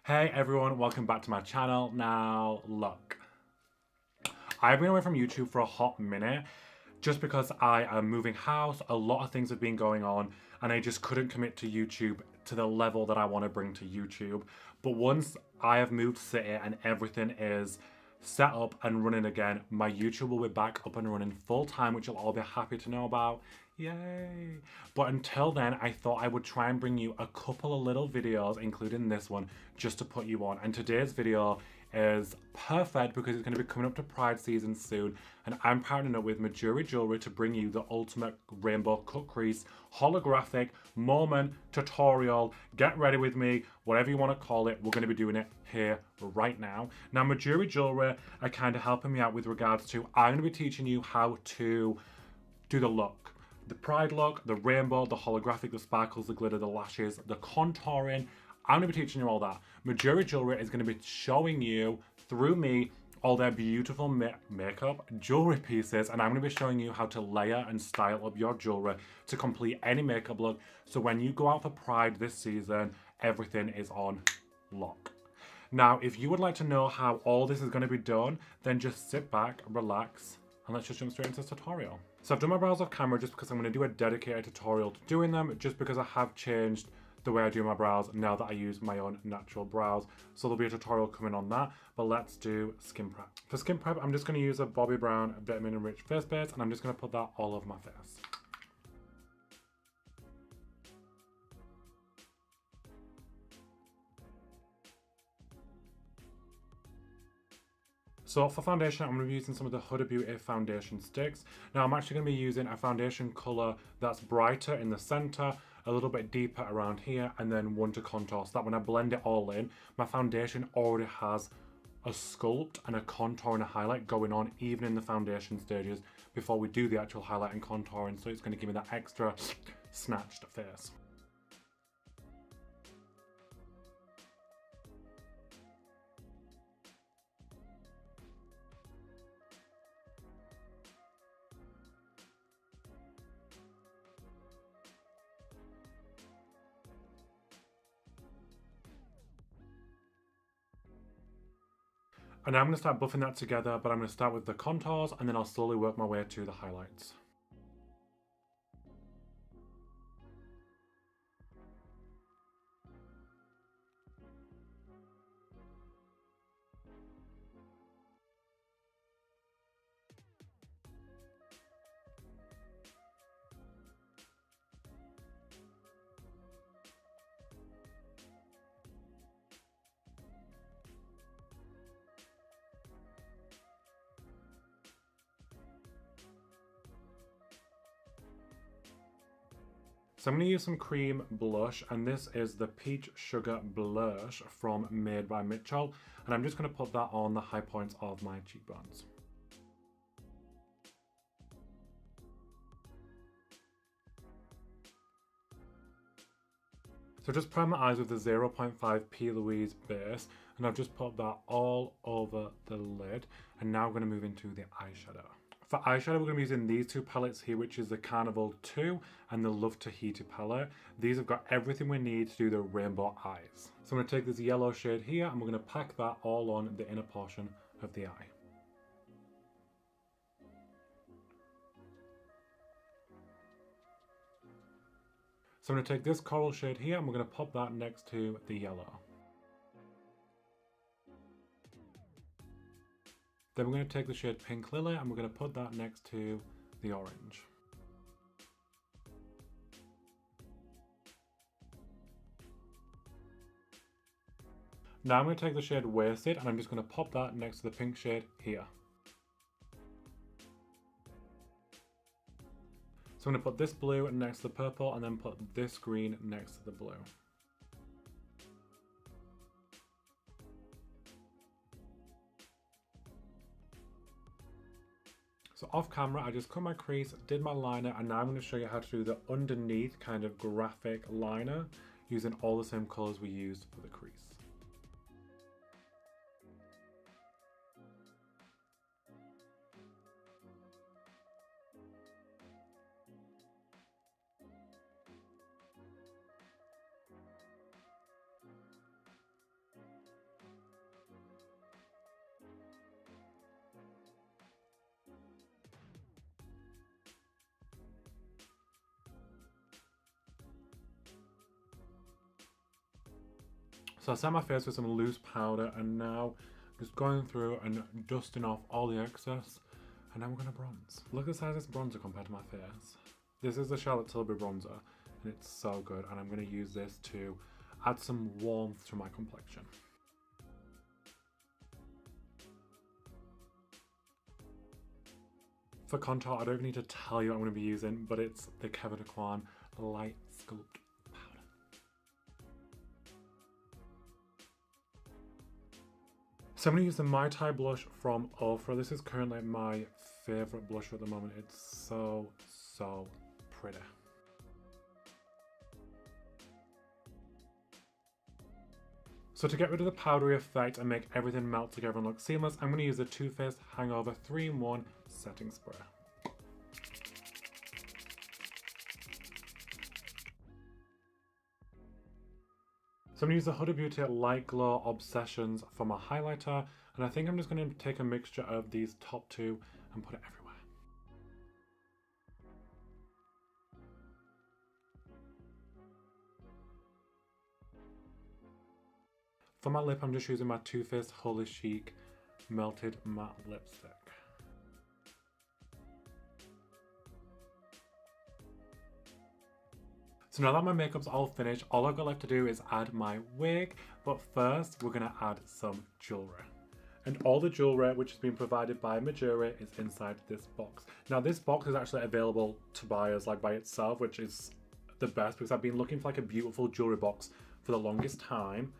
Hey everyone, welcome back to my channel. Now, look, I've been away from YouTube for a hot minute just because I am moving house, a lot of things have been going on, and I just couldn't commit to YouTube to the level that I want to bring to YouTube. But once I have moved city and everything is set up and running again, my YouTube will be back up and running full time, which you'll all be happy to know about. Yay! But until then, I thought I would try and bring you a couple of little videos, including this one, just to put you on. And today's video is perfect because it's going to be coming up to Pride season soon, and I'm partnering up with Majuri Jewelry to bring you the ultimate rainbow cut crease holographic moment tutorial. Get ready with me, whatever you want to call it. We're going to be doing it here right now. Now, Majuri Jewelry are kind of helping me out with regards to, I'm going to be teaching you how to do the look. The Pride look, the rainbow, the holographic, the sparkles, the glitter, the lashes, the contouring. I'm going to be teaching you all that. Majuri Jewelry is going to be showing you, through me, all their beautiful makeup jewelry pieces, and I'm going to be showing you how to layer and style up your jewelry to complete any makeup look. So when you go out for Pride this season, everything is on lock. Now, if you would like to know how all this is going to be done, then just sit back, relax, and let's just jump straight into this tutorial. So I've done my brows off camera just because I'm going to do a dedicated tutorial to doing them, just because I have changed the way I do my brows now that I use my own natural brows. So there'll be a tutorial coming on that, but let's do skin prep. For skin prep, I'm just going to use a Bobbi Brown Vitamin Enriched Face Base, and I'm just going to put that all over my face. So for foundation, I'm going to be using some of the Huda Beauty foundation sticks. Now I'm actually going to be using a foundation colour that's brighter in the centre, a little bit deeper around here, and then one to contour, so that when I blend it all in, my foundation already has a sculpt and a contour and a highlight going on even in the foundation stages before we do the actual highlight and contouring, so it's going to give me that extra snatched face. And now I'm going to start buffing that together, but I'm going to start with the contours and then I'll slowly work my way to the highlights. So I'm going to use some cream blush, and this is the Peach Sugar Blush from Made by Mitchell, and I'm just going to put that on the high points of my cheekbones. So just prime my eyes with the 0.5 P. Louise base, and I've just put that all over the lid, and now I'm going to move into the eyeshadow. For eyeshadow, we're going to be using these two palettes here, which is the Carnival 2 and the Love Tahiti palette. These have got everything we need to do the rainbow eyes. So I'm going to take this yellow shade here and we're going to pack that all on the inner portion of the eye. So I'm going to take this coral shade here and we're going to pop that next to the yellow. Then we're going to take the shade Pink Lily and we're going to put that next to the orange. Now I'm going to take the shade Wasted and I'm just going to pop that next to the pink shade here. So I'm going to put this blue next to the purple and then put this green next to the blue. So off camera, I just cut my crease, did my liner, and now I'm going to show you how to do the underneath kind of graphic liner using all the same colours we used for the crease. So I set my face with some loose powder, and now just going through and dusting off all the excess. And now we're gonna bronze. Look at the size of this bronzer compared to my face. This is the Charlotte Tilbury bronzer, and it's so good. And I'm gonna use this to add some warmth to my complexion. For contour, I don't even need to tell you what I'm going to be using, but it's the Kevin Aucoin Light Sculpt Powder. So I'm going to use the My Tai blush from Ofra. This is currently my favourite blush at the moment. It's so pretty. So to get rid of the powdery effect and make everything melt together and look seamless, I'm going to use the Too Faced Hangover 3-in-1 Setting Spray. So I'm going to use the Huda Beauty Light Glow Obsessions for my highlighter, and I think I'm just going to take a mixture of these top two and put it everywhere. For my lip, I'm just using my Too Faced Holy Chic Melted Matte Lipstick. So now that my makeup's all finished, all I've got left to do is add my wig, but first we're gonna add some jewelry. And all the jewelry which has been provided by Majuri is inside this box. Now this box is actually available to buy as like by itself, which is the best because I've been looking for like a beautiful jewelry box for the longest time.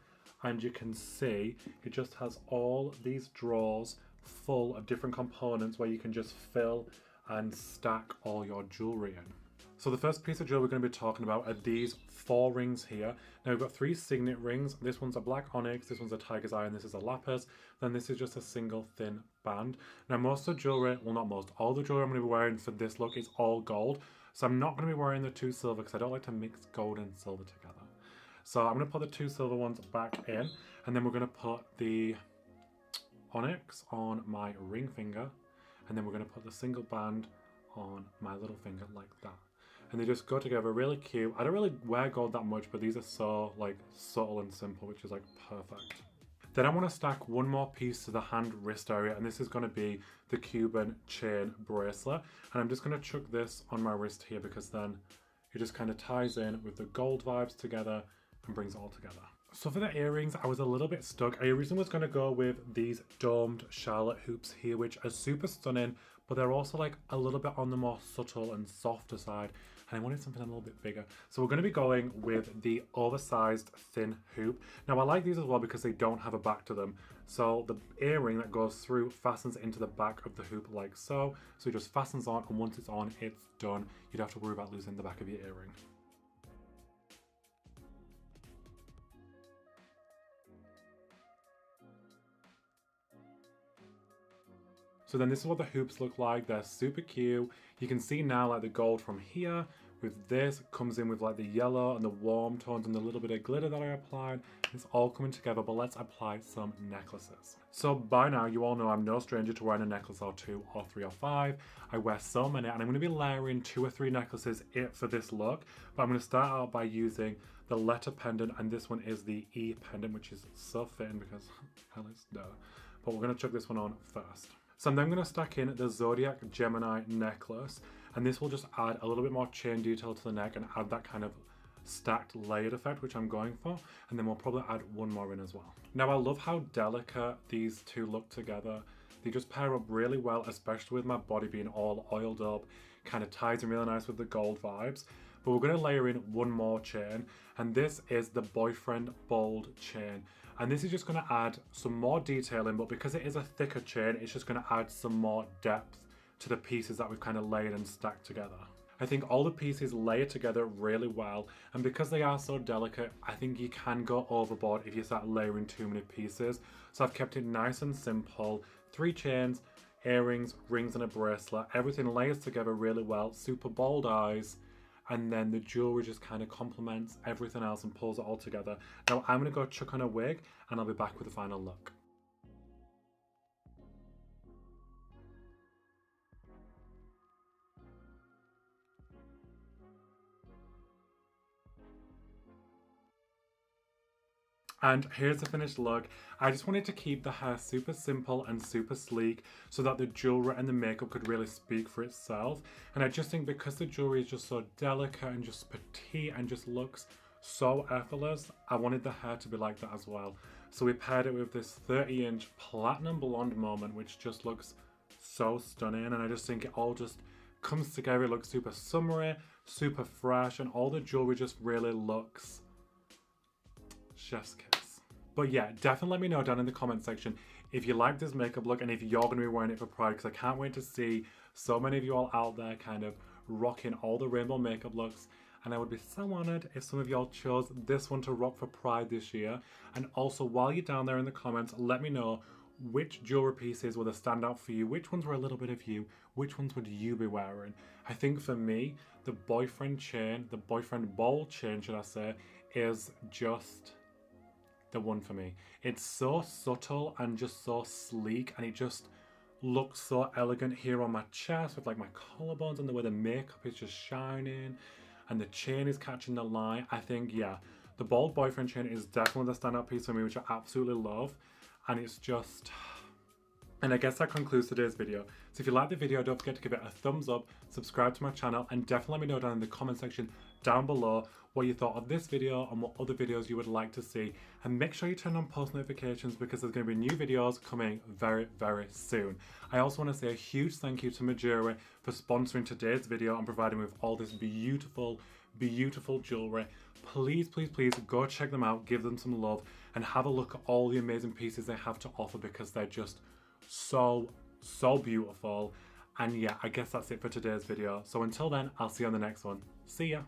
And you can see it just has all these drawers full of different components where you can just fill and stack all your jewelry in. So the first piece of jewelry we're going to be talking about are these 4 rings here. Now we've got 3 signet rings. This one's a black onyx, this one's a tiger's eye, and this is a lapis. Then this is just a single thin band. Now most of the jewelry, well not most, all the jewelry I'm going to be wearing for this look is all gold. So I'm not going to be wearing the 2 silver because I don't like to mix gold and silver together. So I'm going to put the 2 silver ones back in, and then we're going to put the onyx on my ring finger, and then we're going to put the single band on my little finger like that. And they just go together really cute. I don't really wear gold that much, but these are so like subtle and simple, which is like perfect. Then I want to stack one more piece to the hand wrist area, and this is going to be the Cuban chain bracelet. And I'm just going to chuck this on my wrist here because then it just kind of ties in with the gold vibes together and brings it all together. So for the earrings, I was a little bit stuck. I originally was going to go with these domed Charlotte hoops here, which are super stunning, but they're also like a little bit on the more subtle and softer side. And I wanted something a little bit bigger. So we're going to be going with the oversized thin hoop. Now I like these as well because they don't have a back to them. So the earring that goes through fastens into the back of the hoop like so. So it just fastens on, and once it's on, it's done. You don't have to worry about losing the back of your earring. So then this is what the hoops look like. They're super cute. You can see now like the gold from here with this comes in with like the yellow and the warm tones and the little bit of glitter that I applied. It's all coming together, but let's apply some necklaces. So by now you all know I'm no stranger to wearing a necklace or 2 or 3 or 5. I wear so many, and I'm going to be layering 2 or 3 necklaces for this look. But I'm going to start out by using the letter pendant, and this one is the E pendant, which is so fitting because hell is duh. But we're going to chuck this one on first. So I'm then going to stack in the Zodiac Gemini necklace, and this will just add a little bit more chain detail to the neck and add that kind of stacked layered effect, which I'm going for. And then we'll probably add one more in as well. Now I love how delicate these two look together. They just pair up really well, especially with my body being all oiled up. Kind of ties in really nice with the gold vibes. But we're going to layer in one more chain, and this is the Boyfriend Bold chain. And this is just going to add some more detailing, but because it is a thicker chain, it's just going to add some more depth to the pieces that we've kind of layered and stacked together. I think all the pieces layer together really well, and because they are so delicate, I think you can go overboard if you start layering too many pieces. So I've kept it nice and simple. 3 chains, earrings, rings and a bracelet. Everything layers together really well, super bold eyes. And then the jewelry just kind of complements everything else and pulls it all together. Now I'm going to go chuck on a wig, and I'll be back with the final look. And here's the finished look. I just wanted to keep the hair super simple and super sleek so that the jewellery and the makeup could really speak for itself. And I just think because the jewellery is just so delicate and just petite and just looks so effortless, I wanted the hair to be like that as well. So we paired it with this 30-inch platinum blonde moment, which just looks so stunning. And I just think it all just comes together. It looks super summery, super fresh, and all the jewellery just really looks chef's kiss. But yeah, definitely let me know down in the comment section if you like this makeup look and if you're going to be wearing it for Pride, because I can't wait to see so many of you all out there kind of rocking all the rainbow makeup looks. And I would be so honoured if some of y'all chose this one to rock for Pride this year. And also, while you're down there in the comments, let me know which jewellery pieces were the standout for you, which ones were a little bit of you, which ones would you be wearing. I think for me, the boyfriend chain, the boyfriend ball chain should I say, is just the one for me. It's so subtle and just so sleek, and it just looks so elegant here on my chest with like my collarbones and the way the makeup is just shining and the chain is catching the light. I think, yeah, the bold boyfriend chain is definitely the standout piece for me, which I absolutely love. And it's just... And I guess that concludes today's video. So if you like the video, don't forget to give it a thumbs up, subscribe to my channel, and definitely let me know down in the comment section down below what you thought of this video and what other videos you would like to see. And make sure you turn on post notifications because there's going to be new videos coming very, very soon. I also want to say a huge thank you to Majuri for sponsoring today's video and providing me with all this beautiful, beautiful jewellery. Please, please, please go check them out, give them some love, and have a look at all the amazing pieces they have to offer because they're just so beautiful. And yeah, I guess that's it for today's video. So until then, I'll see you on the next one. See ya.